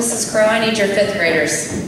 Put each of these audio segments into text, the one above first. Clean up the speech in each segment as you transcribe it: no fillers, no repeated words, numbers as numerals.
Mrs. Crow, I need your fifth graders.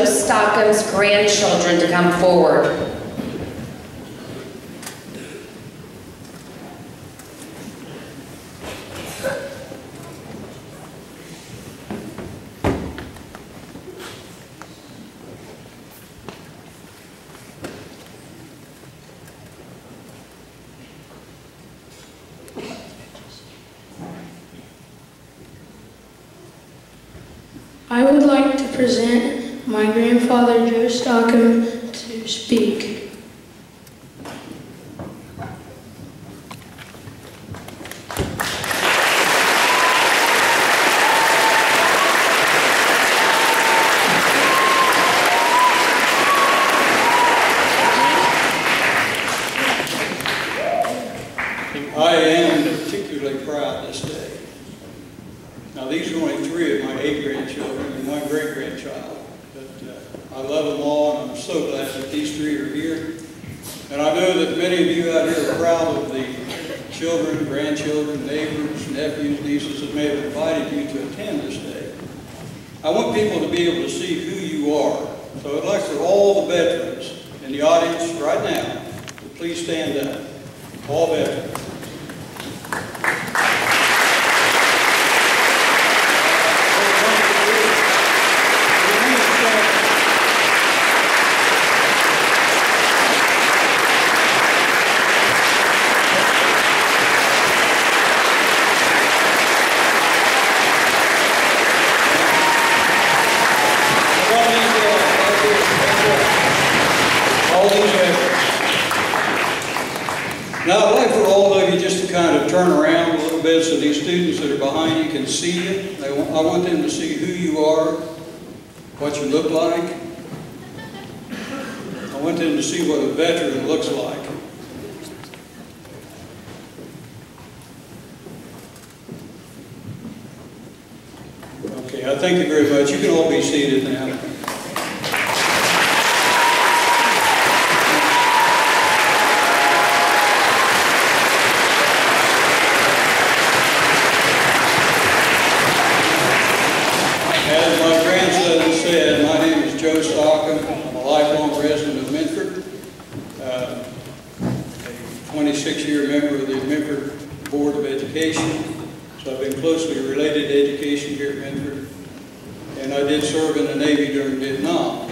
Stockham's grandchildren to come forward. I would like to present my grandfather, Joe Stockham, to speak. I am particularly proud this day. Now, these are only 3 of my 8 grandchildren and 1 great-grandchild. But I love them all, and I'm so glad that these 3 are here. And I know that many of you out here are proud of the children, grandchildren, neighbors, nephews, nieces that may have invited you to attend this day. I want people to be able to see who you are. So I'd like for all the veterans in the audience right now to please stand up. All veterans. Now, I'd like for all of you just to kind of turn around a little bit so these students that are behind you can see you. I want them to see who you are, what you look like. I want them to see what a veteran looks like. Okay, I thank you very much. You can all be seated now. As my grandson said, my name is Joe Stockham. I'm a lifelong resident of Minford, a 26-year member of the Minford Board of Education. So I've been closely related to education here at Minford. And I did serve in the Navy during Vietnam.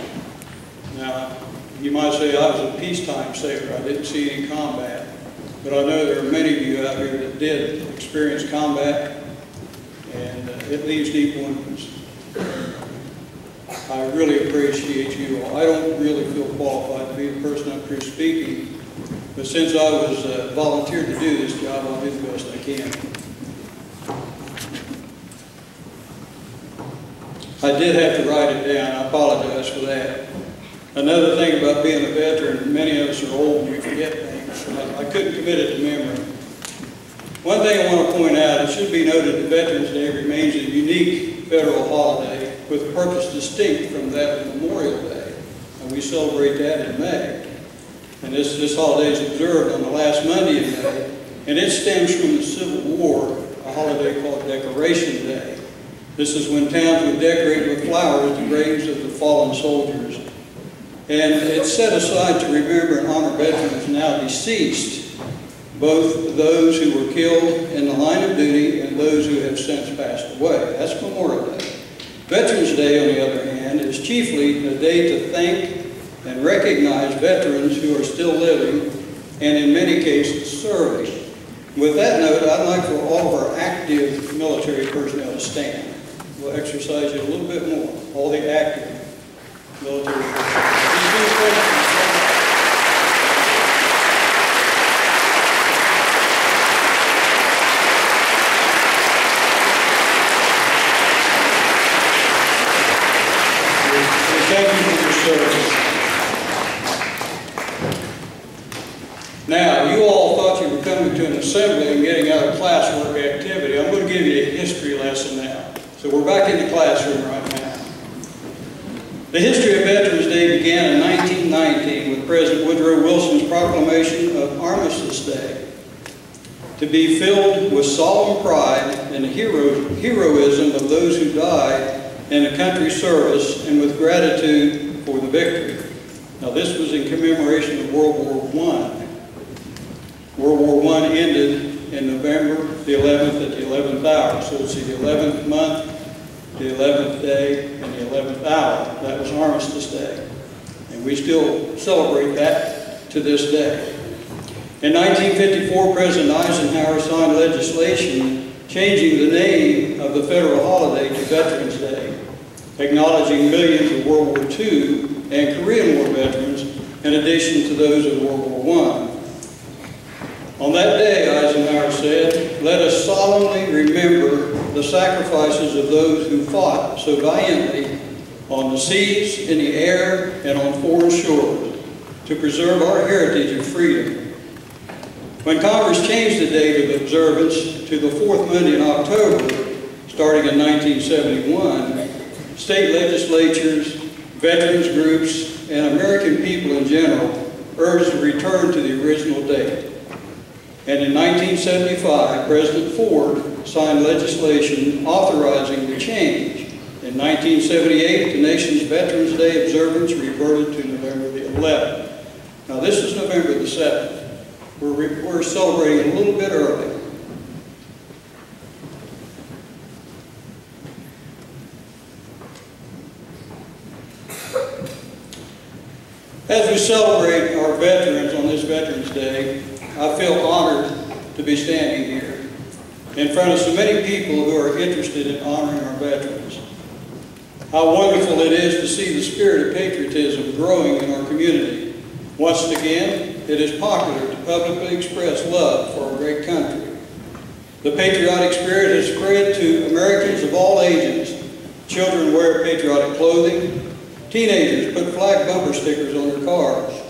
Now, you might say I was a peacetime sailor. I didn't see any combat. But I know there are many of you out here that did experience combat, and it leaves deep wounds. I really appreciate you all. I don't really feel qualified to be the person up here speaking, but since I was volunteered to do this job, I'll do the best I can. I did have to write it down. I apologize for that. Another thing about being a veteran, many of us are old and we forget things. I couldn't commit it to memory. One thing I want to point out, it should be noted that Veterans Day remains a unique federal holiday with a purpose distinct from that of Memorial Day. And we celebrate that in May. And this holiday is observed on the last Monday in May. And it stems from the Civil War, a holiday called Decoration Day. This is when towns would decorate with flowers the graves of the fallen soldiers. And it's set aside to remember and honor veterans now deceased, both those who were killed in the line of duty and those who have since passed away. That's Memorial Day. Veterans Day, on the other hand, is chiefly a day to thank and recognize veterans who are still living and in many cases serving. With that note, I'd like for all of our active military personnel to stand. We'll exercise you a little bit more, all the active military personnel. Thank you for your service. Now, you all thought you were coming to an assembly and getting out of classwork activity. I'm going to give you a history lesson now. So we're back in the classroom right now. The history of Veterans Day began in 1919 with President Woodrow Wilson's proclamation of Armistice Day, to be filled with solemn pride in the heroism of those who died in the country's service and with gratitude for the victory. Now, this was in commemoration of World War I. World War I ended in November the 11th at the 11th hour. So it's the 11th month, the 11th day, and the 11th hour. That was Armistice Day. And we still celebrate that to this day. In 1954, President Eisenhower signed legislation changing the name of the federal holiday to Veterans Day, acknowledging millions of World War II and Korean War veterans in addition to those of World War I. On that day, Eisenhower said, "Let us solemnly remember the sacrifices of those who fought so valiantly on the seas, in the air, and on foreign shores to preserve our heritage of freedom." When Congress changed the date of observance to the fourth Monday in October, starting in 1971, state legislatures, veterans groups, and American people in general urged a return to the original date. And in 1975, President Ford signed legislation authorizing the change. In 1978, the nation's Veterans Day observance reverted to November the 11th. Now this is November the 7th. We're celebrating a little bit early. As we celebrate our veterans on this Veterans Day, I feel honored to be standing here in front of so many people who are interested in honoring our veterans. How wonderful it is to see the spirit of patriotism growing in our community. Once again, it is popular to publicly express love for our great country. The patriotic spirit has spread to Americans of all ages. Children wear patriotic clothing. Teenagers put flag bumper stickers on their cars.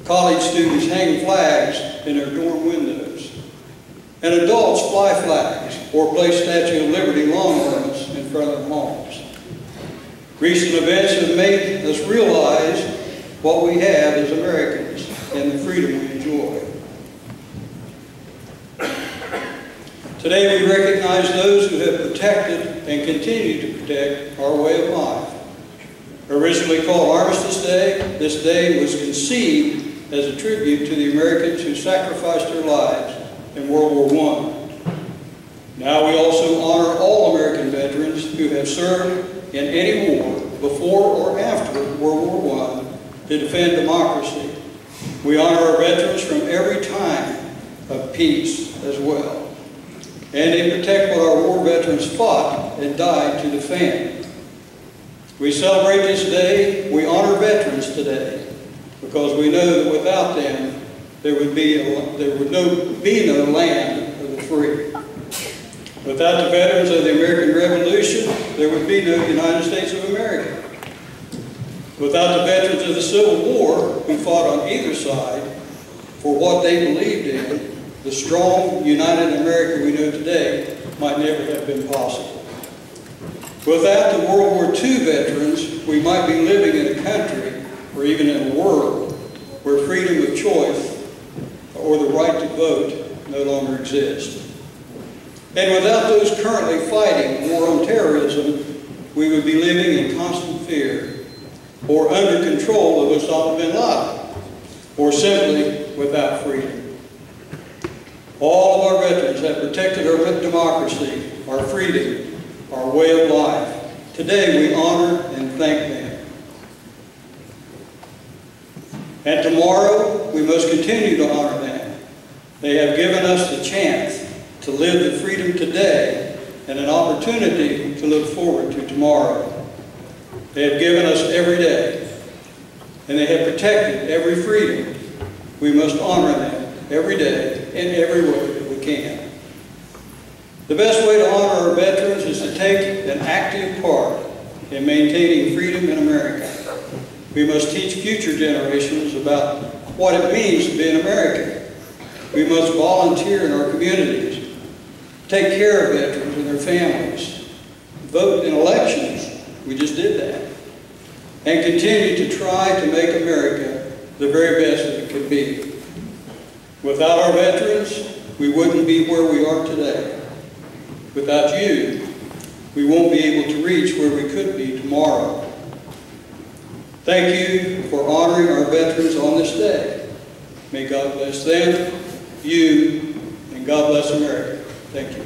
College students hang flags in their dorm windows. And adults fly flags or place Statue of Liberty lawn ornaments in front of their homes. Recent events have made us realize what we have as Americans and the freedom we enjoy. Today we recognize those who have protected and continue to protect our way of life. Originally called Armistice Day, this day was conceived as a tribute to the Americans who sacrificed their lives in World War I. Now we also honor all American veterans who have served in any war before or after World War I to defend democracy. We honor our veterans from every time of peace as well. And they protect what our war veterans fought and died to defend. We celebrate this day, we honor veterans today, because we know that without them, there would be no land of the free. Without the veterans of the American Revolution, there would be no United States of America. Without the veterans of the Civil War, who fought on either side for what they believed in, the strong, united America we know today might never have been possible. Without the World War II veterans, we might be living in a country, or even in a world, where freedom of choice or the right to vote no longer exists. And without those currently fighting war on terrorism, we would be living in constant fear, or under control of Osama bin Laden, or simply without freedom. All of our veterans have protected our democracy, our freedom, our way of life. Today we honor and thank them. And tomorrow we must continue to honor them. They have given us the chance to live the freedom today and an opportunity to look forward to tomorrow. They have given us every day, and they have protected every freedom. We must honor them every day in every way that we can. The best way to honor our veterans is to take an active part in maintaining freedom in America. We must teach future generations about what it means to be an American. We must volunteer in our communities, take care of veterans and their families, vote in elections, we just did that, and continue to try to make America the very best that it could be. Without our veterans, we wouldn't be where we are today. Without you, we won't be able to reach where we could be tomorrow. Thank you for honoring our veterans on this day. May God bless them, you, and God bless America. Thank you.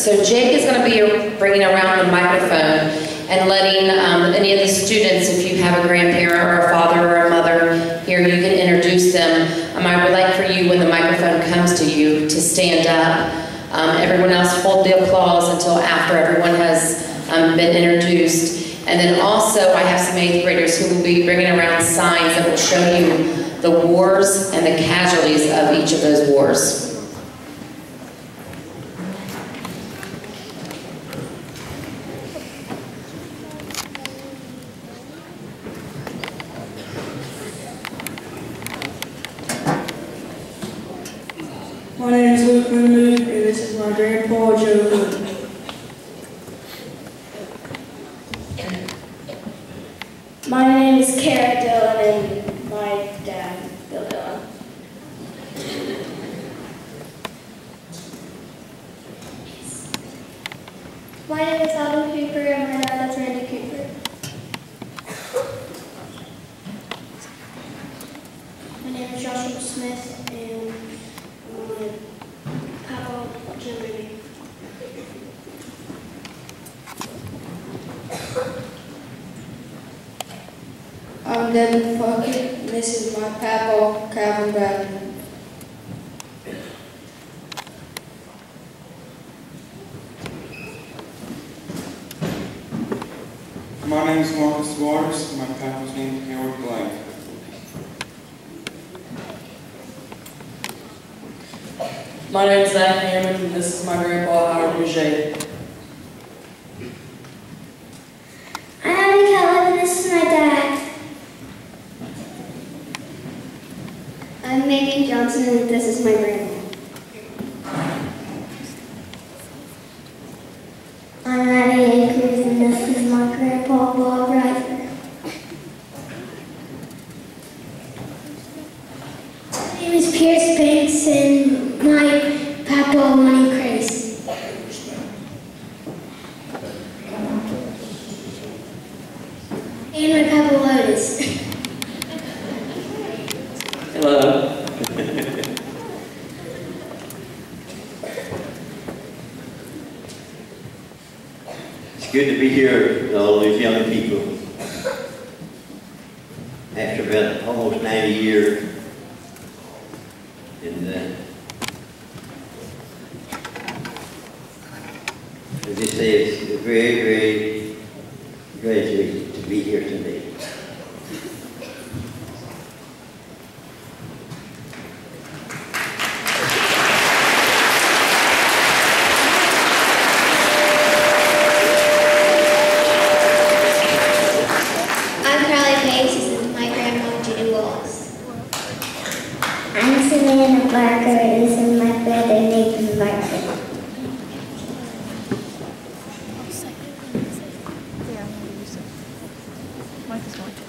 So Jake is going to be bringing around the microphone and letting any of the students, if you have a grandparent or a father or a mother here, you can introduce them. I would like for you, when the microphone comes to you, to stand up. Everyone else hold the applause until after everyone has been introduced. And then also, I have some 8th graders who will be bringing around signs that will show you the wars and the casualties of each of those wars. My name is Luke Minford, and this is my grandpa, Joe. My name is Kara Dillon, and my dad, Bill Dillon. My name is Alvin Cooper, and my dad is Randy Cooper. My name is Joshua Smith, and my papa, Jim Ruby. I'm Devin Fuckett, and this is my papa, Calvin Bradley. My name is Marcus Waters, and my papa's name is Howard Blank. My name is Zach Hammond, and this is my grandpa, Howard Boucher. I'm Abby Kellogg, and this is my dad. I'm Megan Johnson, and this is my grandma. I'm Addie Akers, and this is my grandpa, Bob Reiser. My name is Pierce Banks, and my papa, Money Crace. And my papa, Lotus. Hello. It's good to be here with all these young people. After about almost 90 years. And as I say, it's very, very great to be here today. I'm Savannah Barker, and this is my brother Nathan Barker. Mike is going to.